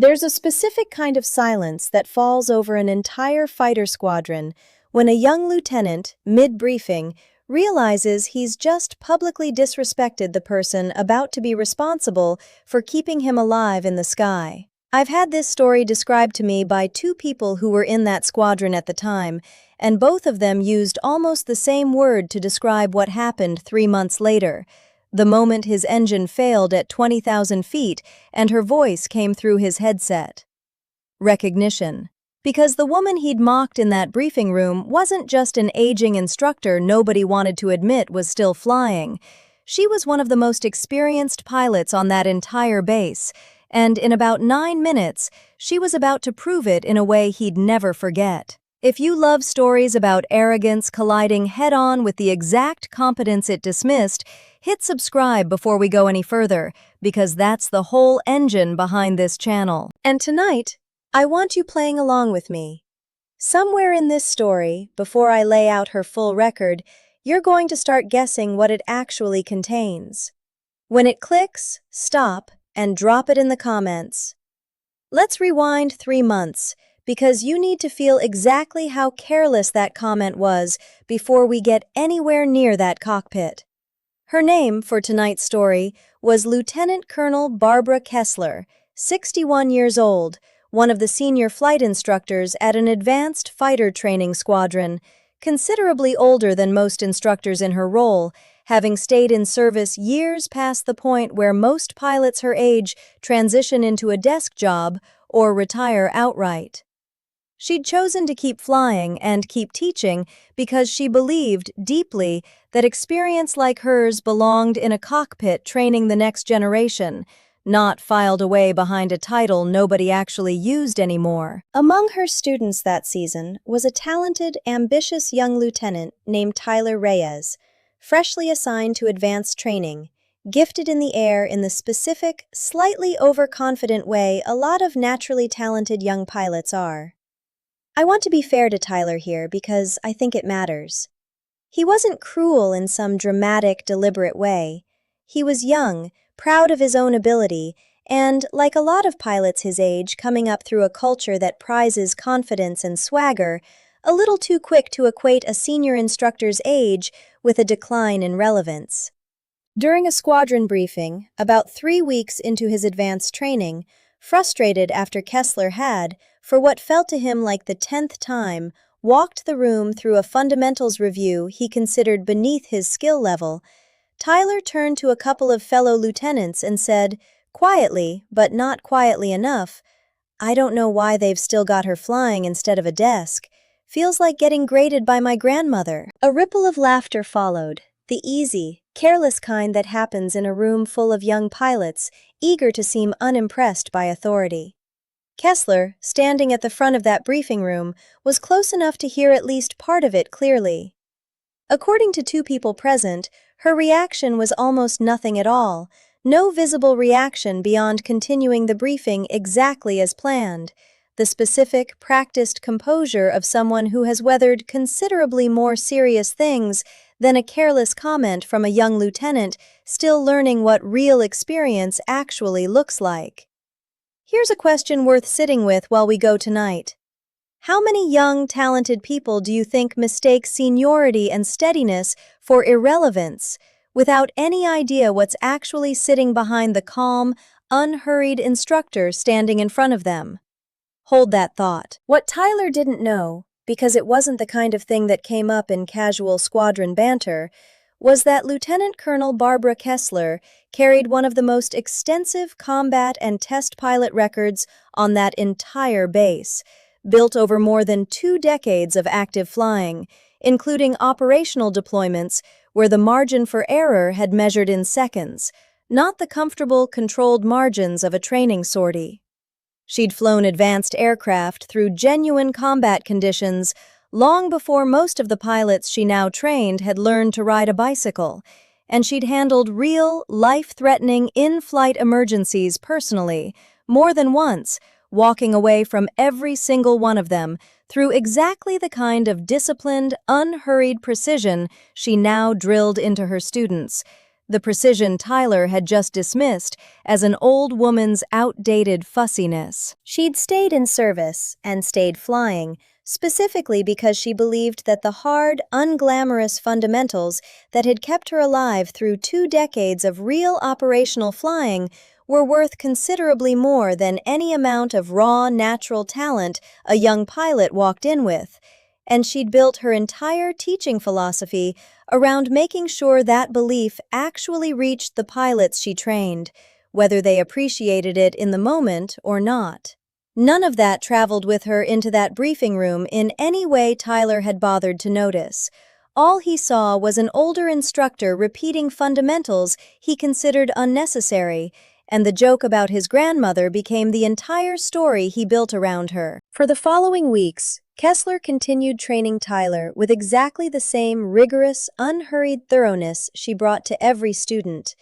There's a specific kind of silence that falls over an entire fighter squadron when a young lieutenant, mid-briefing, realizes he's just publicly disrespected the person about to be responsible for keeping him alive in the sky. I've had this story described to me by two people who were in that squadron at the time, and both of them used almost the same word to describe what happened 3 months later, the moment his engine failed at 20,000 feet and her voice came through his headset. Recognition. Because the woman he'd mocked in that briefing room wasn't just an aging instructor nobody wanted to admit was still flying. She was one of the most experienced pilots on that entire base, and in about 9 minutes, she was about to prove it in a way he'd never forget. If you love stories about arrogance colliding head-on with the exact competence it dismissed, hit subscribe before we go any further, because that's the whole engine behind this channel. And tonight, I want you playing along with me. Somewhere in this story, before I lay out her full record, you're going to start guessing what it actually contains. When it clicks, stop and drop it in the comments. Let's rewind 3 months, because you need to feel exactly how careless that comment was before we get anywhere near that cockpit. Her name for tonight's story was Lieutenant Colonel Barbara Kessler, 61 years old, one of the senior flight instructors at an advanced fighter training squadron, considerably older than most instructors in her role, having stayed in service years past the point where most pilots her age transition into a desk job or retire outright. She'd chosen to keep flying and keep teaching because she believed deeply that experience like hers belonged in a cockpit training the next generation, not filed away behind a title nobody actually used anymore. Among her students that season was a talented, ambitious young lieutenant named Tyler Reyes, freshly assigned to advanced training, gifted in the air in the specific, slightly overconfident way a lot of naturally talented young pilots are. I want to be fair to Tyler here because I think it matters. He wasn't cruel in some dramatic, deliberate way. He was young, proud of his own ability, and, like a lot of pilots his age coming up through a culture that prizes confidence and swagger, a little too quick to equate a senior instructor's age with a decline in relevance. During a squadron briefing, about 3 weeks into his advanced training, frustrated after Kessler had, for what felt to him like the 10th time, walked the room through a fundamentals review he considered beneath his skill level, Tyler turned to a couple of fellow lieutenants and said, quietly, but not quietly enough, "I don't know why they've still got her flying instead of a desk. Feels like getting graded by my grandmother." A ripple of laughter followed, the easy, careless kind that happens in a room full of young pilots eager to seem unimpressed by authority. Kessler, standing at the front of that briefing room, was close enough to hear at least part of it clearly. According to 2 people present, her reaction was almost nothing at all, no visible reaction beyond continuing the briefing exactly as planned, the specific, practiced composure of someone who has weathered considerably more serious things than a careless comment from a young lieutenant still learning what real experience actually looks like. Here's a question worth sitting with while we go tonight. How many young, talented people do you think mistake seniority and steadiness for irrelevance, without any idea what's actually sitting behind the calm, unhurried instructor standing in front of them? Hold that thought. What Tyler didn't know, because it wasn't the kind of thing that came up in casual squadron banter, was that Lieutenant Colonel Barbara Kessler carried one of the most extensive combat and test pilot records on that entire base, built over more than 2 decades of active flying, including operational deployments where the margin for error had measured in seconds, not the comfortable, controlled margins of a training sortie. She'd flown advanced aircraft through genuine combat conditions long before most of the pilots she now trained had learned to ride a bicycle, and she'd handled real, life-threatening in-flight emergencies personally, more than once, walking away from every single one of them through exactly the kind of disciplined, unhurried precision she now drilled into her students. the precision Tyler had just dismissed as an old woman's outdated fussiness. She'd stayed in service and stayed flying, specifically because she believed that the hard, unglamorous fundamentals that had kept her alive through 2 decades of real operational flying were worth considerably more than any amount of raw, natural talent a young pilot walked in with. And she'd built her entire teaching philosophy around making sure that belief actually reached the pilots she trained, whether they appreciated it in the moment or not. None of that traveled with her into that briefing room in any way Tyler had bothered to notice. All he saw was an older instructor repeating fundamentals he considered unnecessary, and the joke about his grandmother became the entire story he built around her. For the following weeks, Kessler continued training Tyler with exactly the same rigorous, unhurried thoroughness she brought to every student,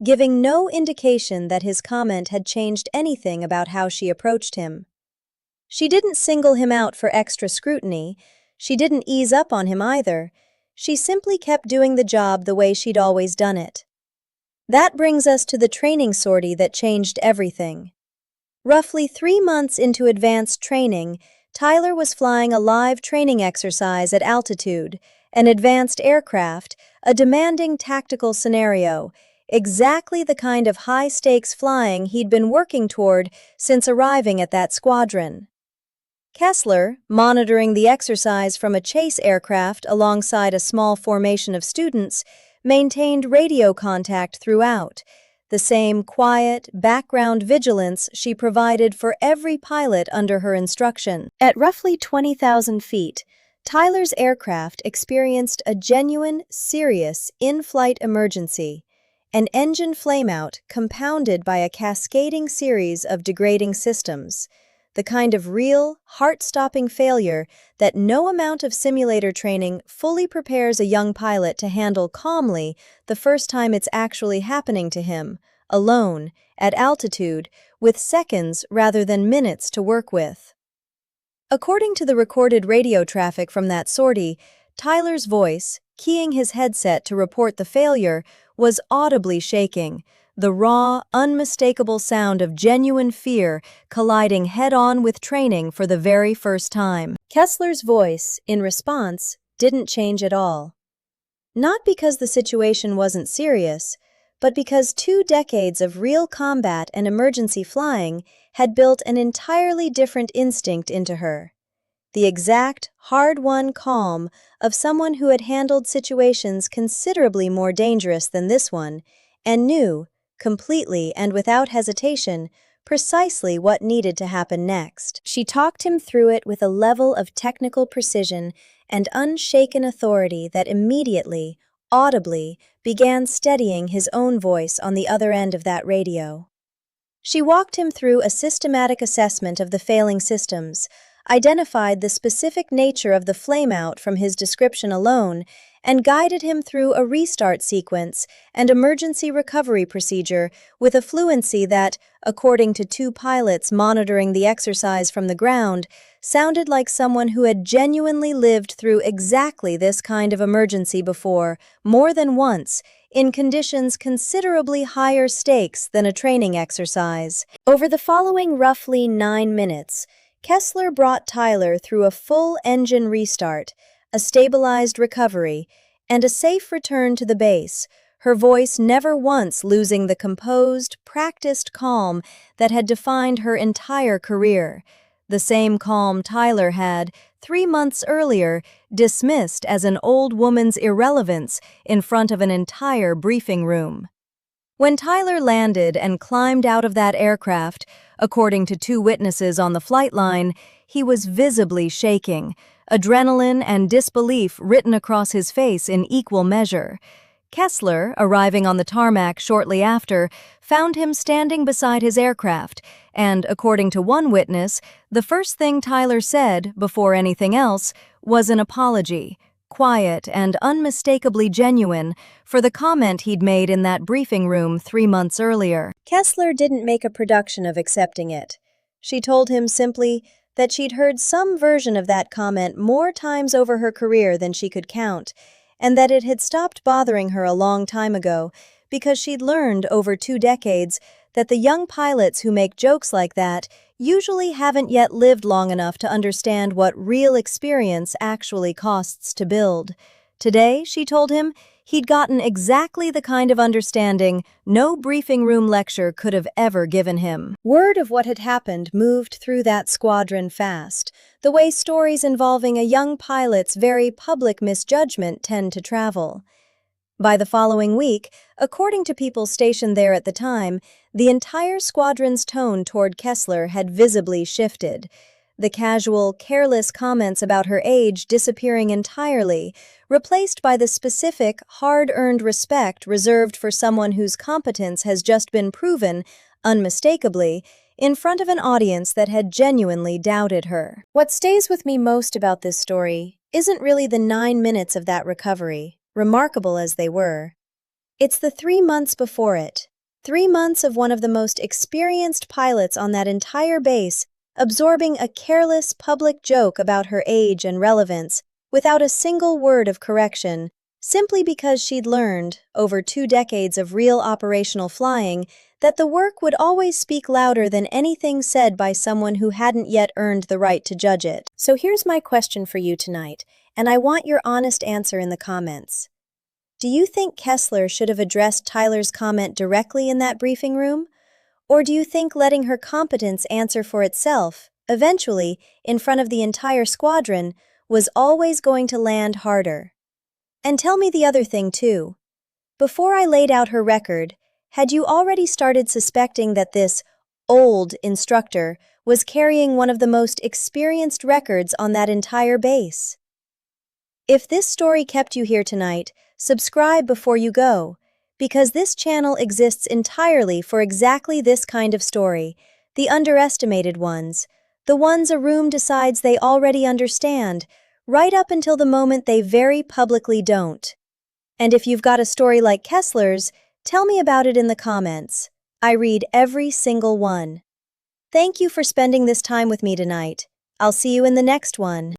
giving no indication that his comment had changed anything about how she approached him. She didn't single him out for extra scrutiny. She didn't ease up on him either. She simply kept doing the job the way she'd always done it. That brings us to the training sortie that changed everything. Roughly 3 months into advanced training, Tyler was flying a live training exercise at altitude, an advanced aircraft, a demanding tactical scenario, exactly the kind of high-stakes flying he'd been working toward since arriving at that squadron. Kessler, monitoring the exercise from a chase aircraft alongside a small formation of students, maintained radio contact throughout, the same quiet, background vigilance she provided for every pilot under her instruction. At roughly 20,000 feet, Tyler's aircraft experienced a genuine, serious in-flight emergency, an engine flameout compounded by a cascading series of degrading systems, the kind of real, heart-stopping failure that no amount of simulator training fully prepares a young pilot to handle calmly the first time it's actually happening to him, alone, at altitude, with seconds rather than minutes to work with. According to the recorded radio traffic from that sortie, Tyler's voice, keying his headset to report the failure, was audibly shaking, the raw, unmistakable sound of genuine fear colliding head-on with training for the very first time. Kessler's voice, in response, didn't change at all. Not because the situation wasn't serious, but because 2 decades of real combat and emergency flying had built an entirely different instinct into her. The exact, hard-won calm of someone who had handled situations considerably more dangerous than this one, and knew, completely and without hesitation, precisely what needed to happen next. She talked him through it with a level of technical precision and unshaken authority that immediately, audibly, began steadying his own voice on the other end of that radio. She walked him through a systematic assessment of the failing systems, identified the specific nature of the flameout from his description alone, and guided him through a restart sequence and emergency recovery procedure with a fluency that, according to 2 pilots monitoring the exercise from the ground, sounded like someone who had genuinely lived through exactly this kind of emergency before, more than once, in conditions considerably higher stakes than a training exercise. Over the following roughly 9 minutes, Kessler brought Tyler through a full engine restart, a stabilized recovery, and a safe return to the base, her voice never once losing the composed, practiced calm that had defined her entire career, the same calm Tyler had, 3 months earlier, dismissed as an old woman's irrelevance in front of an entire briefing room. When Tyler landed and climbed out of that aircraft, according to 2 witnesses on the flight line, he was visibly shaking, adrenaline and disbelief written across his face in equal measure. Kessler, arriving on the tarmac shortly after, found him standing beside his aircraft, and, according to one witness, the first thing Tyler said, before anything else, was an apology, quiet and unmistakably genuine, for the comment he'd made in that briefing room 3 months earlier. Kessler didn't make a production of accepting it. She told him simply that she'd heard some version of that comment more times over her career than she could count, and that it had stopped bothering her a long time ago because she'd learned over 2 decades that the young pilots who make jokes like that usually haven't yet lived long enough to understand what real experience actually costs to build. Today, she told him, he'd gotten exactly the kind of understanding no briefing room lecture could have ever given him. Word of what had happened moved through that squadron fast, the way stories involving a young pilot's very public misjudgment tend to travel. By the following week, according to people stationed there at the time, the entire squadron's tone toward Kessler had visibly shifted. The casual, careless comments about her age disappearing entirely, replaced by the specific, hard-earned respect reserved for someone whose competence has just been proven, unmistakably, in front of an audience that had genuinely doubted her. What stays with me most about this story isn't really the 9 minutes of that recovery, remarkable as they were. It's the 3 months before it. 3 months of one of the most experienced pilots on that entire base absorbing a careless public joke about her age and relevance without a single word of correction, simply because she'd learned, over 2 decades of real operational flying, that the work would always speak louder than anything said by someone who hadn't yet earned the right to judge it. So here's my question for you tonight, and I want your honest answer in the comments. Do you think Kessler should have addressed Tyler's comment directly in that briefing room? Or do you think letting her competence answer for itself, eventually, in front of the entire squadron, was always going to land harder? And tell me the other thing, too. Before I laid out her record, had you already started suspecting that this old instructor was carrying one of the most experienced records on that entire base? If this story kept you here tonight, subscribe before you go, because this channel exists entirely for exactly this kind of story, the underestimated ones, the ones a room decides they already understand, right up until the moment they very publicly don't. And if you've got a story like Kessler's, tell me about it in the comments. I read every single one. Thank you for spending this time with me tonight. I'll see you in the next one.